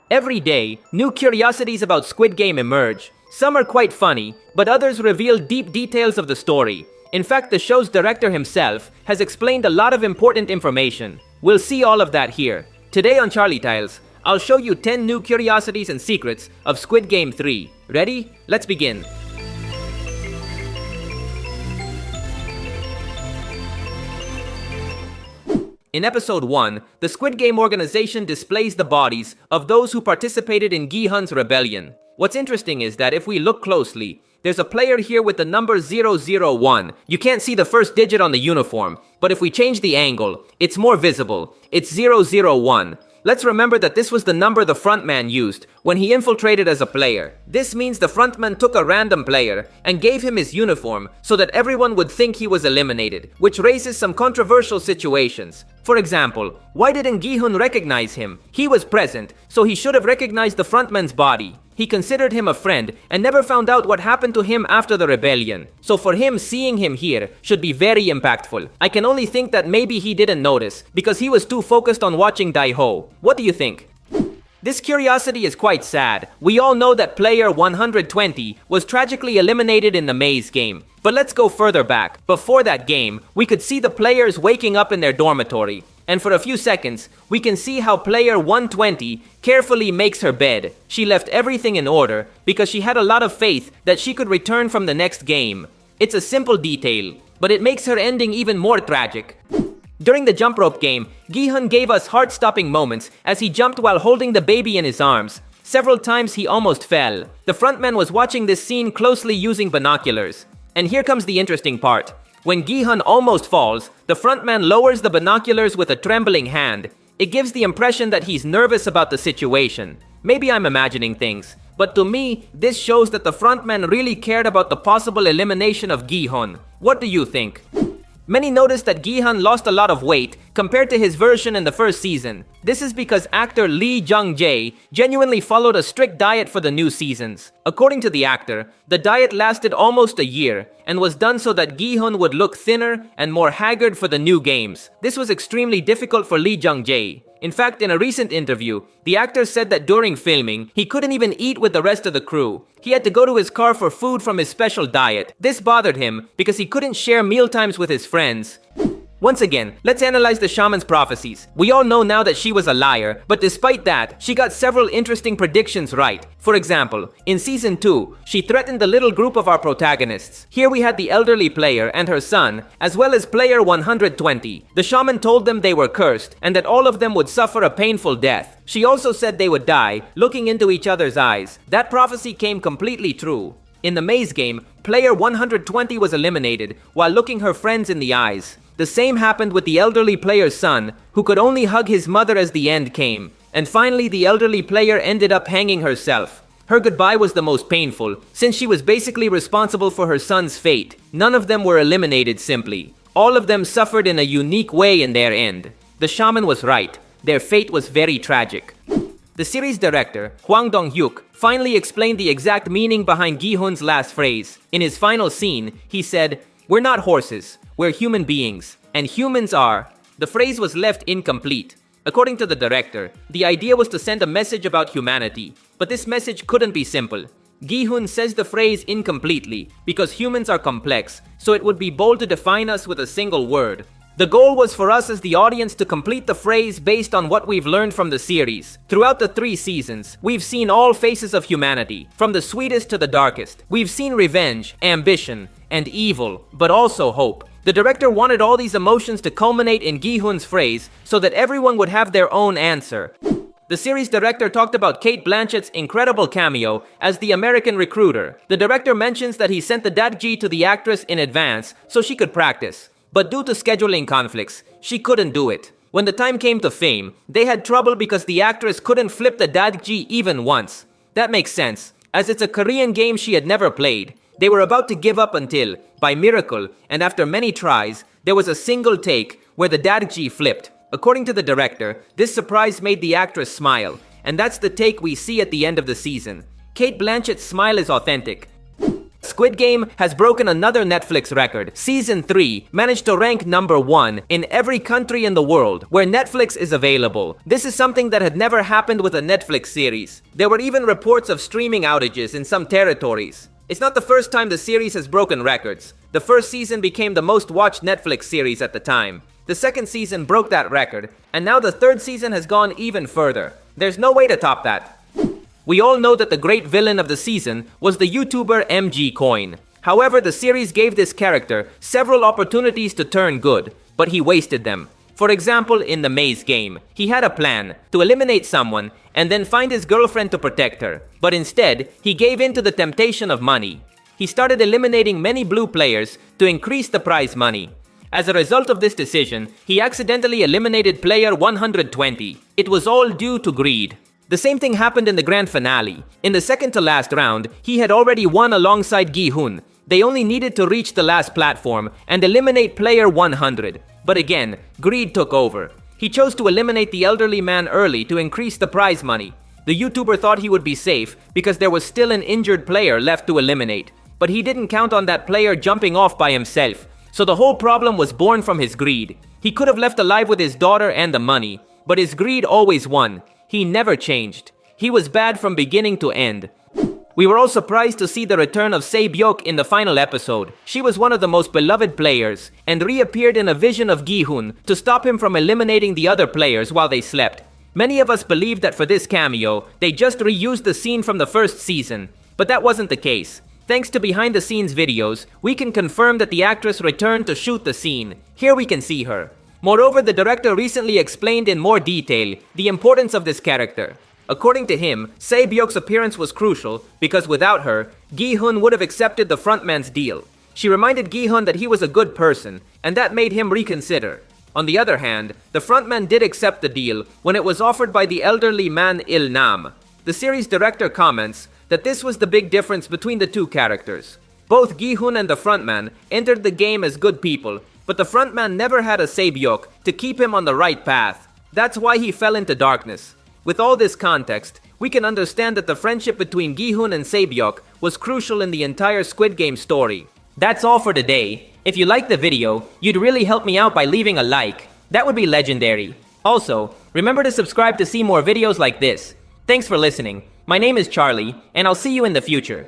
Every day, new curiosities about Squid Game emerge. Some are quite funny, but others reveal deep details of the story. In fact, the show's director himself has explained a lot of important information. We'll see all of that here. Today on Charlietales, I'll show you 10 new curiosities and secrets of Squid Game 3. Ready? Let's begin. In episode 1, the Squid Game organization displays the bodies of those who participated in Gi-hun's rebellion. What's interesting is that if we look closely, there's a player here with the number 001. You can't see the first digit on the uniform, but if we change the angle, it's more visible. It's 001. Let's remember that this was the number the frontman used when he infiltrated as a player. This means the frontman took a random player and gave him his uniform so that everyone would think he was eliminated, which raises some controversial situations. For example, why didn't Gi-hun recognize him? He was present, so he should have recognized the frontman's body. He considered him a friend and never found out what happened to him after the rebellion. So for him, seeing him here should be very impactful. I can only think that maybe he didn't notice because he was too focused on watching Dai-ho. What do you think? This curiosity is quite sad. We all know that player 120 was tragically eliminated in the maze game. But let's go further back. Before that game, we could see the players waking up in their dormitory. And for a few seconds, we can see how player 120 carefully makes her bed. She left everything in order because she had a lot of faith that she could return from the next game. It's a simple detail, but it makes her ending even more tragic. During the jump rope game, Gi-hun gave us heart-stopping moments as he jumped while holding the baby in his arms. Several times he almost fell. The frontman was watching this scene closely using binoculars. And here comes the interesting part. When Gi-hun almost falls, the frontman lowers the binoculars with a trembling hand. It gives the impression that he's nervous about the situation. Maybe I'm imagining things, but to me, this shows that the frontman really cared about the possible elimination of Gi-hun. What do you think? Many noticed that Gi-hun lost a lot of weight compared to his version in the first season. This is because actor Lee Jung-jae genuinely followed a strict diet for the new seasons. According to the actor, the diet lasted almost a year and was done so that Gi-hun would look thinner and more haggard for the new games. This was extremely difficult for Lee Jung-jae. In fact, in a recent interview, the actor said that during filming, he couldn't even eat with the rest of the crew. He had to go to his car for food from his special diet. This bothered him because he couldn't share mealtimes with his friends. Once again, let's analyze the shaman's prophecies. We all know now that she was a liar, but despite that, she got several interesting predictions right. For example, in season 2, she threatened the little group of our protagonists. Here we had the elderly player and her son, as well as player 120. The shaman told them they were cursed and that all of them would suffer a painful death. She also said they would die, looking into each other's eyes. That prophecy came completely true. In the maze game, player 120 was eliminated while looking her friends in the eyes. The same happened with the elderly player's son, who could only hug his mother as the end came. And finally, the elderly player ended up hanging herself. Her goodbye was the most painful, since she was basically responsible for her son's fate. None of them were eliminated simply. All of them suffered in a unique way in their end. The shaman was right. Their fate was very tragic. The series director, Hwang Dong-hyuk, finally explained the exact meaning behind Gi-hun's last phrase. In his final scene, he said, "We're not horses. We're human beings, and humans are." The phrase was left incomplete. According to the director, the idea was to send a message about humanity, but this message couldn't be simple. Gi-hun says the phrase incompletely because humans are complex, so it would be bold to define us with a single word. The goal was for us as the audience to complete the phrase based on what we've learned from the series. Throughout the 3 seasons, we've seen all faces of humanity, from the sweetest to the darkest. We've seen revenge, ambition, and evil, but also hope. The director wanted all these emotions to culminate in Gi-hun's phrase so that everyone would have their own answer. The series director talked about Cate Blanchett's incredible cameo as the American recruiter. The director mentions that he sent the dadji to the actress in advance so she could practice. But due to scheduling conflicts, she couldn't do it. When the time came to fame, they had trouble because the actress couldn't flip the dadji even once. That makes sense, as it's a Korean game she had never played. They were about to give up until, by miracle, and after many tries, there was a single take where the dadji flipped. According to the director, this surprise made the actress smile, and that's the take we see at the end of the season. Cate Blanchett's smile is authentic. Squid Game has broken another Netflix record. Season 3 managed to rank number 1 in every country in the world where Netflix is available. This is something that had never happened with a Netflix series. There were even reports of streaming outages in some territories. It's not the first time the series has broken records. The first season became the most watched Netflix series at the time. The second season broke that record, and now the third season has gone even further. There's no way to top that. We all know that the great villain of the season was the YouTuber MG Coin. However, the series gave this character several opportunities to turn good, but he wasted them. For example, in the maze game, he had a plan to eliminate someone and then find his girlfriend to protect her. But instead, he gave in to the temptation of money. He started eliminating many blue players to increase the prize money. As a result of this decision, he accidentally eliminated player 120. It was all due to greed. The same thing happened in the grand finale. In the second to last round, he had already won alongside Gi-hun. They only needed to reach the last platform and eliminate player 100. But again, greed took over. He chose to eliminate the elderly man early to increase the prize money. The YouTuber thought he would be safe because there was still an injured player left to eliminate. But he didn't count on that player jumping off by himself. So the whole problem was born from his greed. He could have left alive with his daughter and the money, but his greed always won. He never changed. He was bad from beginning to end. We were all surprised to see the return of Se-byuk in the final episode. She was one of the most beloved players, and reappeared in a vision of Gi-hun to stop him from eliminating the other players while they slept. Many of us believed that for this cameo, they just reused the scene from the first season, but that wasn't the case. Thanks to behind-the-scenes videos, we can confirm that the actress returned to shoot the scene. Here we can see her. Moreover, the director recently explained in more detail the importance of this character. According to him, Se-byuk's appearance was crucial because without her, Gi-hun would have accepted the frontman's deal. She reminded Gi-hun that he was a good person, and that made him reconsider. On the other hand, the frontman did accept the deal when it was offered by the elderly man Il-nam. The series director comments that this was the big difference between the two characters. Both Gi-hun and the frontman entered the game as good people, but the frontman never had a Se-byuk to keep him on the right path. That's why he fell into darkness. With all this context, we can understand that the friendship between Gi-hun and Se-byuk was crucial in the entire Squid Game story. That's all for today. If you liked the video, you'd really help me out by leaving a like. That would be legendary. Also, remember to subscribe to see more videos like this. Thanks for listening. My name is Charlie, and I'll see you in the future.